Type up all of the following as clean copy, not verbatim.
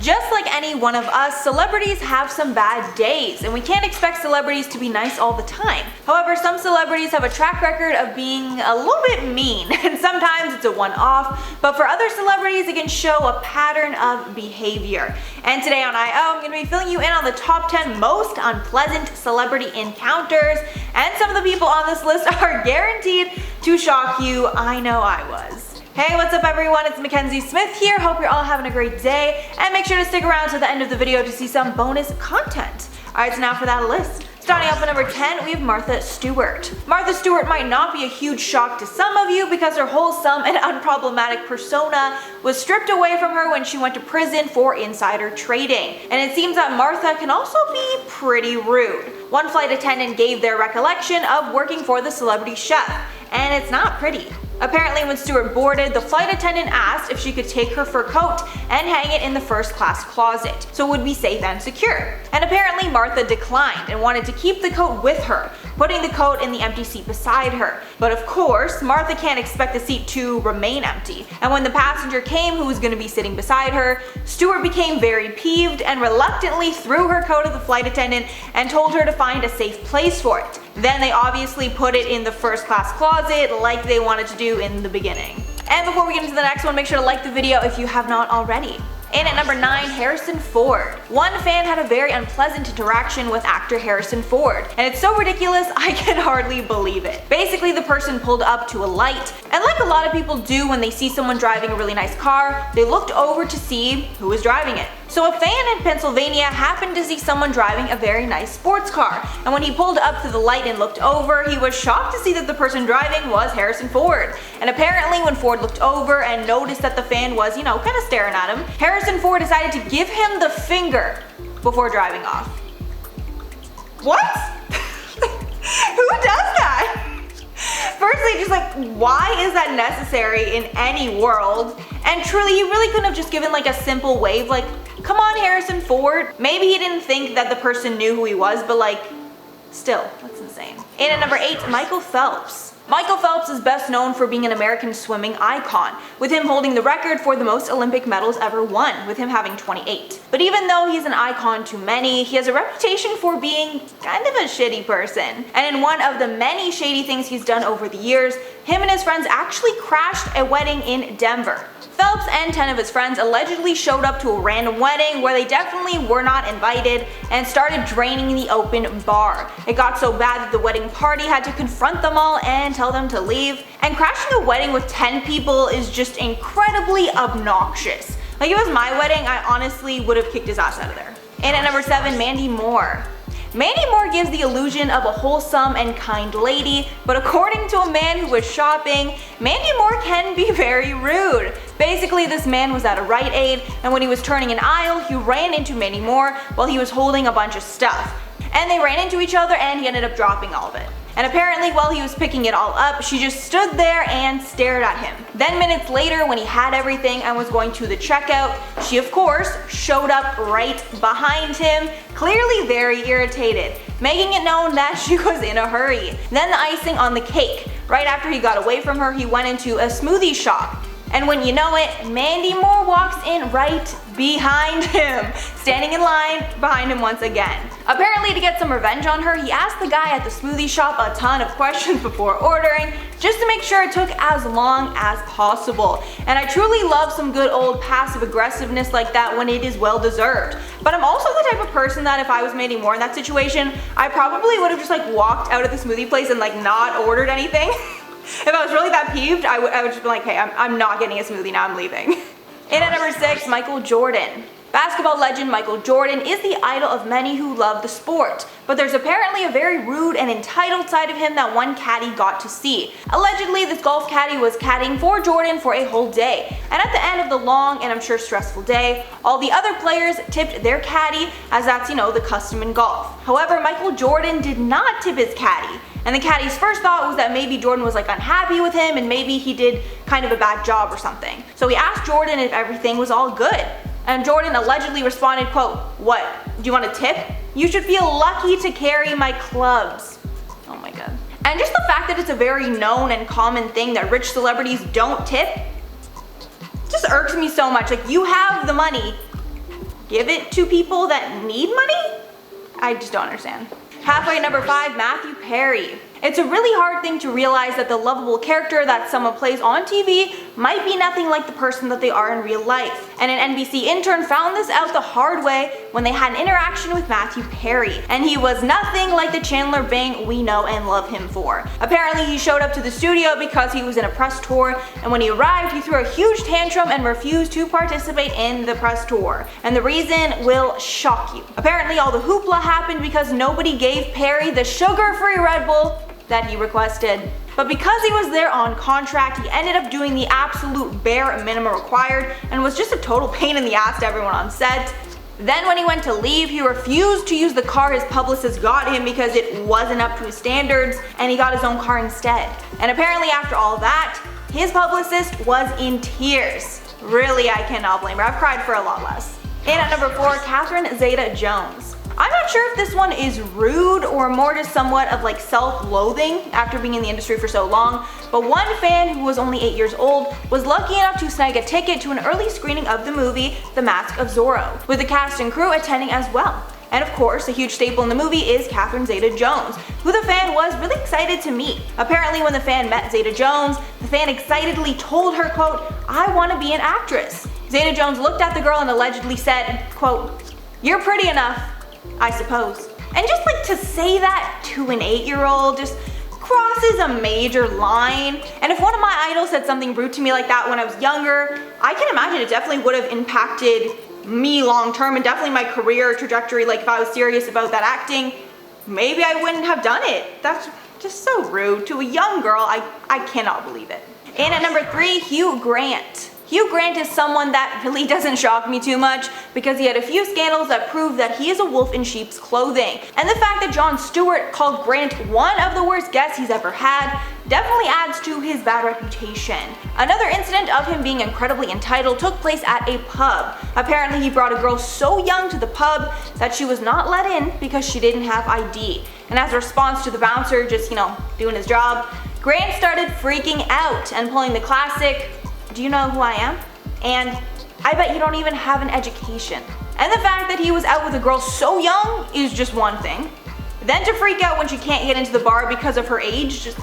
Just like any one of us, celebrities have some bad days, and we can't expect celebrities to be nice all the time. However, some celebrities have a track record of being a little bit mean, and sometimes it's a one-off, but for other celebrities it can show a pattern of behavior. And today on I.O. I'm going to be filling you in on the top 10 most unpleasant celebrity encounters, and some of the people on this list are guaranteed to shock you. I know I was. Hey, what's up everyone? It's Mackenzie Smith here. Hope you're all having a great day, and make sure to stick around to the end of the video to see some bonus content. Alright, so now for that list. Starting off at number 10, we have Martha Stewart. Martha Stewart might not be a huge shock to some of you because her wholesome and unproblematic persona was stripped away from her when she went to prison for insider trading. And it seems that Martha can also be pretty rude. One flight attendant gave their recollection of working for the celebrity chef, and it's not pretty. Apparently when Stewart boarded, the flight attendant asked if she could take her fur coat and hang it in the first class closet so it would be safe and secure. And apparently Martha declined and wanted to keep the coat with her, putting the coat in the empty seat beside her. But of course, Martha can't expect the seat to remain empty. And when the passenger came who was going to be sitting beside her, Stewart became very peeved and reluctantly threw her coat at the flight attendant and told her to find a safe place for it. Then they obviously put it in the first class closet like they wanted to do in the beginning. And before we get into the next one, make sure to like the video if you have not already. In at number 9, Harrison Ford. One fan had a very unpleasant interaction with actor Harrison Ford, and it's so ridiculous I can hardly believe it. Basically, the person pulled up to a light, and like a lot of people do when they see someone driving a really nice car, they looked over to see who was driving it. So a fan in Pennsylvania happened to see someone driving a very nice sports car, and when he pulled up to the light and looked over, he was shocked to see that the person driving was Harrison Ford. And apparently when Ford looked over and noticed that the fan was, kind of staring at him, Harrison Ford decided to give him the finger before driving off. What? Who does that? Firstly, just like, why is that necessary in any world? And truly, you really couldn't have just given like a simple wave, like, come on Harrison Ford. Maybe he didn't think that the person knew who he was, but like, still, that's insane. In at number 8, Michael Phelps. Michael Phelps is best known for being an American swimming icon, with him holding the record for the most Olympic medals ever won, with him having 28. But even though he's an icon to many, he has a reputation for being kind of a shitty person. And in one of the many shady things he's done over the years, him and his friends actually crashed a wedding in Denver. Phelps and 10 of his friends allegedly showed up to a random wedding where they definitely were not invited and started draining the open bar. It got so bad that the wedding party had to confront them all and tell them to leave. And crashing a wedding with 10 people is just incredibly obnoxious. Like, if it was my wedding, I honestly would have kicked his ass out of there. And at number 7, Mandy Moore. Mandy Moore gives the illusion of a wholesome and kind lady, but according to a man who was shopping, Mandy Moore can be very rude. Basically, this man was at a Rite Aid, and when he was turning an aisle, he ran into Mandy Moore while he was holding a bunch of stuff. And they ran into each other and he ended up dropping all of it. And apparently while he was picking it all up, she just stood there and stared at him. Then minutes later, when he had everything and was going to the checkout, she of course showed up right behind him, clearly very irritated, making it known that she was in a hurry. Then the icing on the cake. Right after he got away from her, he went into a smoothie shop. And when you know it, Mandy Moore walks in right behind him, standing in line behind him once again. Apparently to get some revenge on her, he asked the guy at the smoothie shop a ton of questions before ordering, just to make sure it took as long as possible. And I truly love some good old passive aggressiveness like that when it is well deserved. But I'm also the type of person that if I was Mandy Moore in that situation, I probably would have just like walked out of the smoothie place and like not ordered anything. If I was really that peeved, I would just be like, hey, I'm not getting a smoothie now, I'm leaving. In at number 6, Michael Jordan. Basketball legend Michael Jordan is the idol of many who love the sport, but there's apparently a very rude and entitled side of him that one caddy got to see. Allegedly, this golf caddy was caddying for Jordan for a whole day, and at the end of the long and I'm sure stressful day, all the other players tipped their caddy, as that's, the custom in golf. However, Michael Jordan did not tip his caddy. And the caddy's first thought was that maybe Jordan was like unhappy with him and maybe he did kind of a bad job or something. So he asked Jordan if everything was all good. And Jordan allegedly responded, quote, "What, do you want a tip? You should feel lucky to carry my clubs." Oh my god. And just the fact that it's a very known and common thing that rich celebrities don't tip just irks me so much. Like, you have the money, give it to people that need money? I just don't understand. Halfway at number 5, Matthew Perry. It's a really hard thing to realize that the lovable character that someone plays on TV might be nothing like the person that they are in real life. And an NBC intern found this out the hard way when they had an interaction with Matthew Perry. And he was nothing like the Chandler Bing we know and love him for. Apparently he showed up to the studio because he was in a press tour, and when he arrived he threw a huge tantrum and refused to participate in the press tour. And the reason will shock you. Apparently all the hoopla happened because nobody gave Perry the sugar-free Red Bull that he requested. But because he was there on contract, he ended up doing the absolute bare minimum required and was just a total pain in the ass to everyone on set. Then when he went to leave, he refused to use the car his publicist got him because it wasn't up to his standards, and he got his own car instead. And apparently after all that, his publicist was in tears. Really, I cannot blame her. I've cried for a lot less. And at number 4, Catherine Zeta-Jones. I'm not sure if this one is rude or more just somewhat of like self-loathing after being in the industry for so long, but one fan who was only 8 years old was lucky enough to snag a ticket to an early screening of the movie The Mask of Zorro, with the cast and crew attending as well. And of course, a huge staple in the movie is Catherine Zeta-Jones, who the fan was really excited to meet. Apparently when the fan met Zeta-Jones, the fan excitedly told her, quote, "I want to be an actress." Zeta-Jones looked at the girl and allegedly said, quote, "You're pretty enough, I suppose." And just like to say that to an 8-year-old just crosses a major line. And if one of my idols said something rude to me like that when I was younger, I can imagine it definitely would have impacted me long term and definitely my career trajectory. Like if I was serious about that acting, maybe I wouldn't have done it. That's just so rude to a young girl. I cannot believe it. And at number 3, Hugh Grant. Hugh Grant is someone that really doesn't shock me too much because he had a few scandals that prove that he is a wolf in sheep's clothing. And the fact that Jon Stewart called Grant one of the worst guests he's ever had definitely adds to his bad reputation. Another incident of him being incredibly entitled took place at a pub. Apparently he brought a girl so young to the pub that she was not let in because she didn't have ID. And as a response to the bouncer just, doing his job, Grant started freaking out and pulling the classic, "Do you know who I am? And I bet you don't even have an education." And the fact that he was out with a girl so young is just one thing. Then to freak out when she can't get into the bar because of her age, just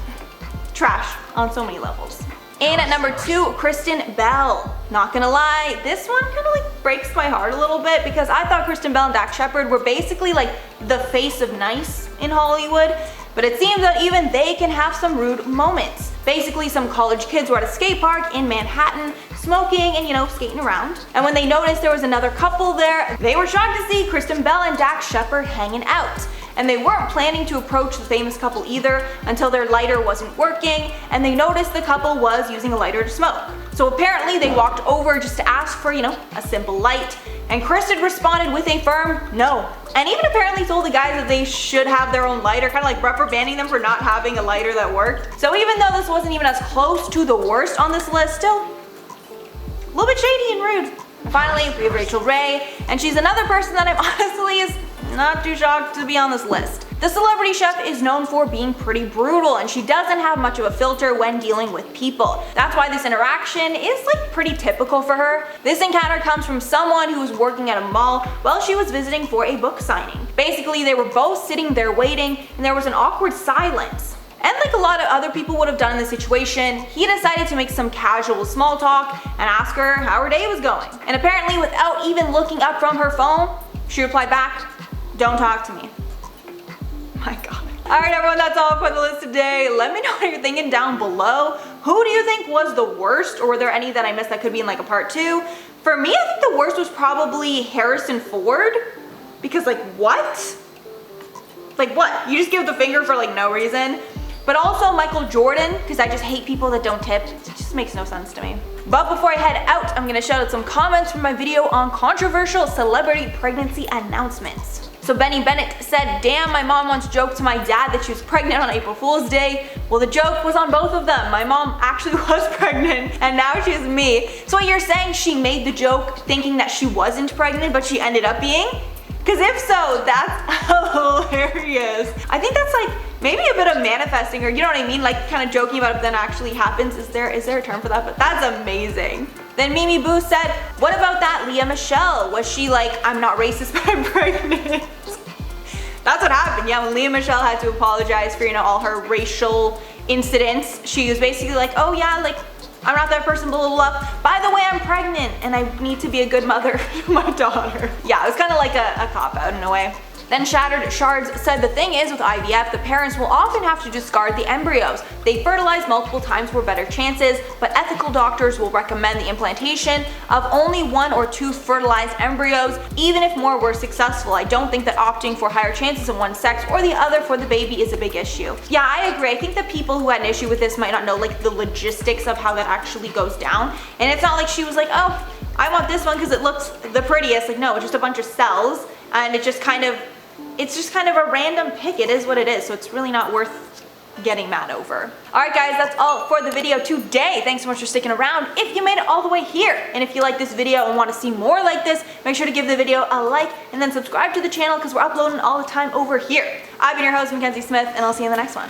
trash on so many levels. And at number 2, Kristen Bell. Not gonna lie, this one kind of like breaks my heart a little bit because I thought Kristen Bell and Dax Shepard were basically like the face of nice in Hollywood, but it seems that even they can have some rude moments. Basically, some college kids were at a skate park in Manhattan smoking and skating around. And when they noticed there was another couple there, they were shocked to see Kristen Bell and Dax Shepard hanging out. And they weren't planning to approach the famous couple either until their lighter wasn't working and they noticed the couple was using a lighter to smoke. So apparently they walked over just to ask for, a simple light, and Kristen responded with a firm no. And even apparently told the guys that they should have their own lighter, kind of like reprimanding them for not having a lighter that worked. So even though this wasn't even as close to the worst on this list, still a little bit shady and rude. And finally, we have Rachael Ray, and she's another person that I'm honestly is not too shocked to be on this list. The celebrity chef is known for being pretty brutal, and she doesn't have much of a filter when dealing with people. That's why this interaction is like pretty typical for her. This encounter comes from someone who was working at a mall while she was visiting for a book signing. Basically, they were both sitting there waiting, and there was an awkward silence. And like a lot of other people would have done in this situation, he decided to make some casual small talk and ask her how her day was going. And apparently without even looking up from her phone, she replied back, "Don't talk to me." My God. Alright everyone, that's all for the list today. Let me know what you're thinking down below. Who do you think was the worst, or were there any that I missed that could be in like a part 2? For me, I think the worst was probably Harrison Ford. Because like what? Like what? You just give the finger for like no reason? But also Michael Jordan, because I just hate people that don't tip. It just makes no sense to me. But before I head out, I'm gonna shout out some comments from my video on controversial celebrity pregnancy announcements. So Benny Bennett said, "Damn, my mom once joked to my dad that she was pregnant on April Fool's Day." Well, the joke was on both of them. My mom actually was pregnant and now she's me. So what you're saying, she made the joke thinking that she wasn't pregnant but she ended up being? Because if so, that's hilarious. I think that's like maybe a bit of manifesting, or you know what I mean? Like kind of joking about it but then actually happens. Is there a term for that? But that's amazing. Then Mimi Boo said, what about that Leah Michelle? Was she like, I'm not racist, but I'm pregnant? That's what happened. Yeah, when Leah Michelle had to apologize for, you know, all her racial incidents, she was basically like, oh yeah, like, I'm not that person, blah, blah, blah. By the way, I'm pregnant and I need to be a good mother to my daughter. Yeah, it was kind of like a cop-out in a way. Then Shattered Shards said the thing is with IVF, the parents will often have to discard the embryos. They fertilize multiple times for better chances, but ethical doctors will recommend the implantation of only 1 or 2 fertilized embryos, even if more were successful. I don't think that opting for higher chances in one sex or the other for the baby is a big issue. Yeah, I agree. I think that people who had an issue with this might not know like the logistics of how that actually goes down. And it's not like she was like, oh, I want this one because it looks the prettiest. Like, no, it's just a bunch of cells, and it's just kind of a random pick. It is what it is, so it's really not worth getting mad over. Alright guys, that's all for the video today. Thanks so much for sticking around if you made it all the way here. And if you like this video and want to see more like this, make sure to give the video a like and then subscribe to the channel because we're uploading all the time over here. I've been your host, Mackenzie Smith, and I'll see you in the next one.